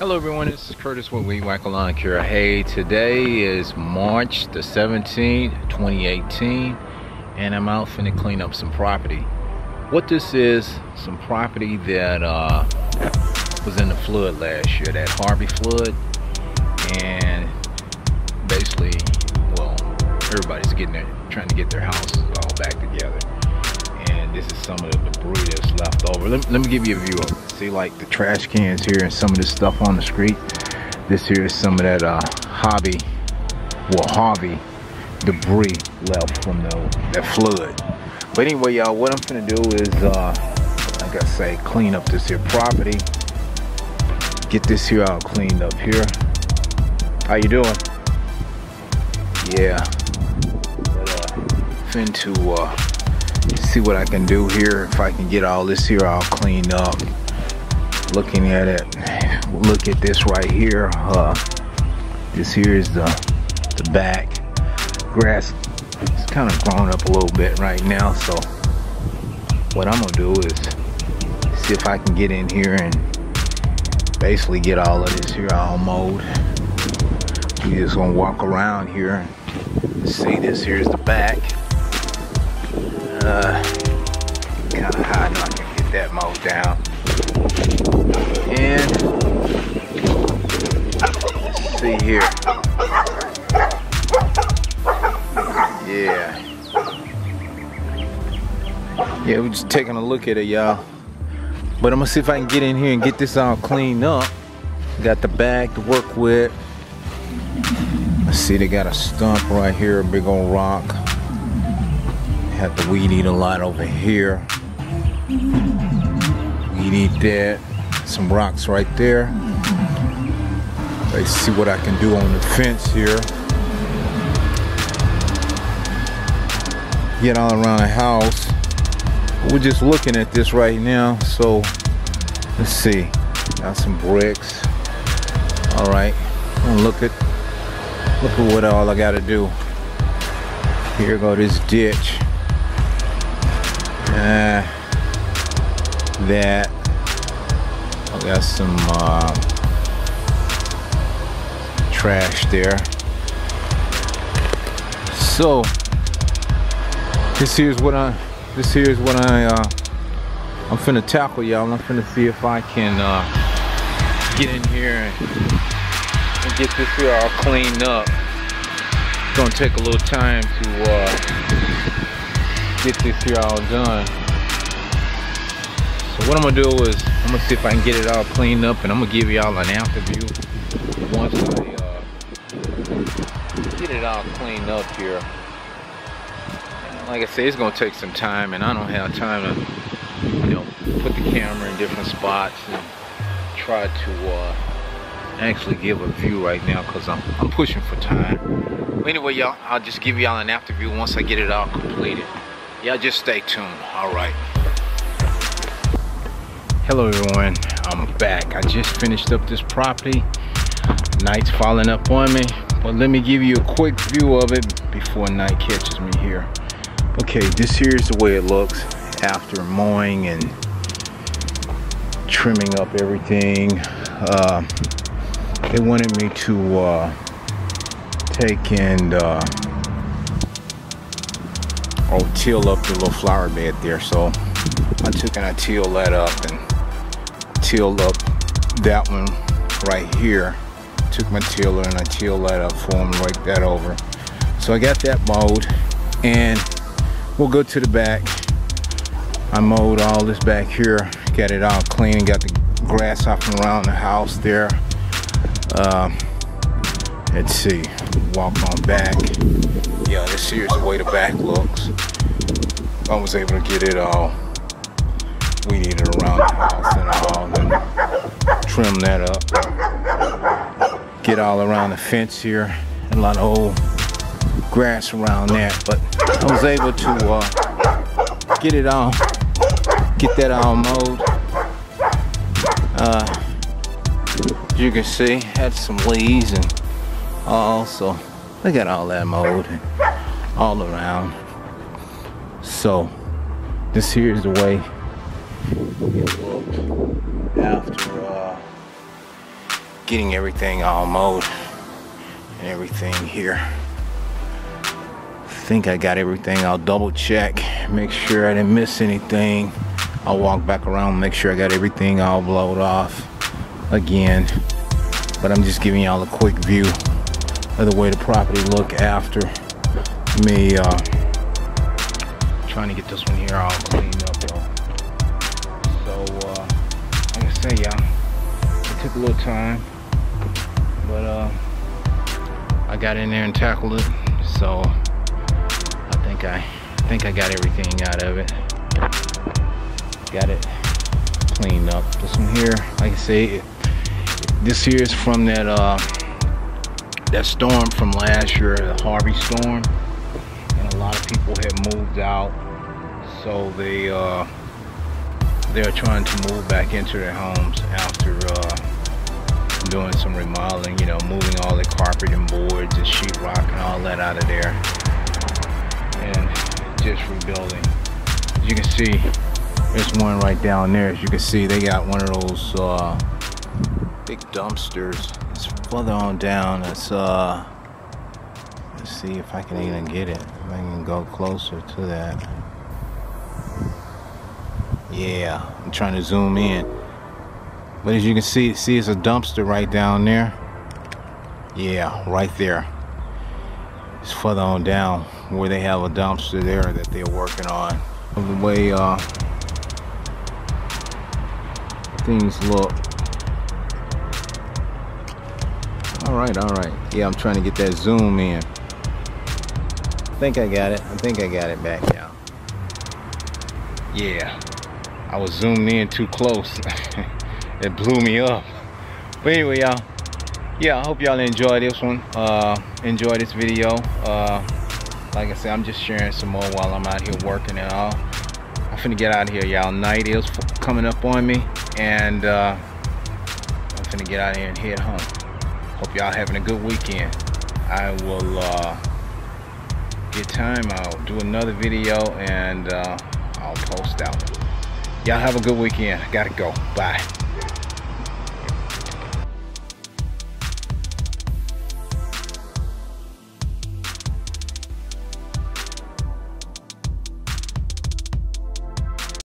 Hello everyone, this is Curtis with Weed Whacker Lawn Care. Hey, today is March the 17th, 2018, and I'm out finna clean up some property. What this is, some property that was in the flood last year, that Harvey flood, and basically, well, everybody's trying to get their houses all back together. And this is some of the debris that's left over. Let me give you a view of it. See, like the trash cans here and some of this stuff on the street. This here is some of that Harvey debris left from that flood. But anyway, y'all, what I'm gonna do is, like I say, clean up this here property. Get this here all cleaned up here. How you doing? Yeah. But finna see what I can do here, if I can get all this here all cleaned up. Looking at it, look at this right here. This here is the back. Grass is kind of grown up a little bit right now, so what I'm gonna do is see if I can get in here and basically get all of this here all mowed. We just gonna walk around here and see. This here is the back. Kind of high, now I can get that mowed down. And let's see here. Yeah, we're just taking a look at it, y'all. But I'm gonna see if I can get in here and get this all cleaned up. Got the bag to work with. Let's see, they got a stump right here, a big old rock. Have the weed eat a lot over here. Weed eat that. Some rocks right there. Let's see what I can do on the fence here. Get all around the house. We're just looking at this right now, so let's see. Got some bricks. All right. Look at what all I got to do. Here go this ditch. That I got some trash there. So this here's what I'm finna tackle, y'all. I'm finna see if I can get in here and get this here all cleaned up. It's gonna take a little time to get this here all done. So what I'm gonna do is I'm gonna see if I can get it all cleaned up, and I'm gonna give y'all an after view once I get it all cleaned up here. And like I say, it's gonna take some time, and I don't have time to, put the camera in different spots and try to actually give a view right now, because I'm pushing for time. But anyway, y'all, I'll just give y'all an after view once I get it all completed. Y'all just stay tuned. All right. Hello everyone, I'm back. I just finished up this property. Night's falling up on me, but let me give you a quick view of it before night catches me here. Okay, this here is the way it looks after mowing and trimming up everything. They wanted me to take and till up the little flower bed there, so I took and I tilled that up and tilled up that one right here. Took my tiller and I tilled that up for them, right that over. So I got that mowed, and we'll go to the back. I mowed all this back here, got it all clean, got the grass off and around the house there. Let's see, walk on back. Yeah, this here's the way the back looks. I was able to get it all weeded around the house and all, and trim that up. Get all around the fence here, and a lot of old grass around that, but I was able to get it all, get that all mowed. As you can see, had some leaves and all, so they got all that mowed and all around. So this here is the way it looked after getting everything all mowed and everything here. I think I got everything. I'll double check, make sure I didn't miss anything. I'll walk back around, make sure I got everything all blowed off again. But I'm just giving y'all a quick view of the way the property look after me trying to get this one here all cleaned up though. So like I say, y'all, it took a little time, but I got in there and tackled it. So I think I got everything out of it. Got it cleaned up. This one here, like I say, this here is from that that storm from last year, the Harvey Storm, and a lot of people had moved out, so they're trying to move back into their homes after doing some remodeling, you know, moving all the carpet and boards and sheetrock and all that out of there, and just rebuilding. As you can see, there's one right down there. As you can see, they got one of those big dumpsters. It's further on down. It's let's see if I can even get it. If I can go closer to that. Yeah, I'm trying to zoom in. But as you can see it's a dumpster right down there. Yeah, right there. It's further on down where they have a dumpster there that they're working on. Of the way things look. All right. Yeah, I'm trying to get that zoom in. I think I got it back now. Yeah, I was zoomed in too close. It blew me up. But anyway, y'all, yeah, I hope y'all enjoy this one. Enjoy this video. Like I said, I'm just sharing some more while I'm out here working and all. I'm finna get out of here, y'all. Night is coming up on me, and I'm finna get out of here and head home. Hope y'all having a good weekend. I will get time, I'll do another video, and I'll post out. Y'all have a good weekend. I gotta go. Bye.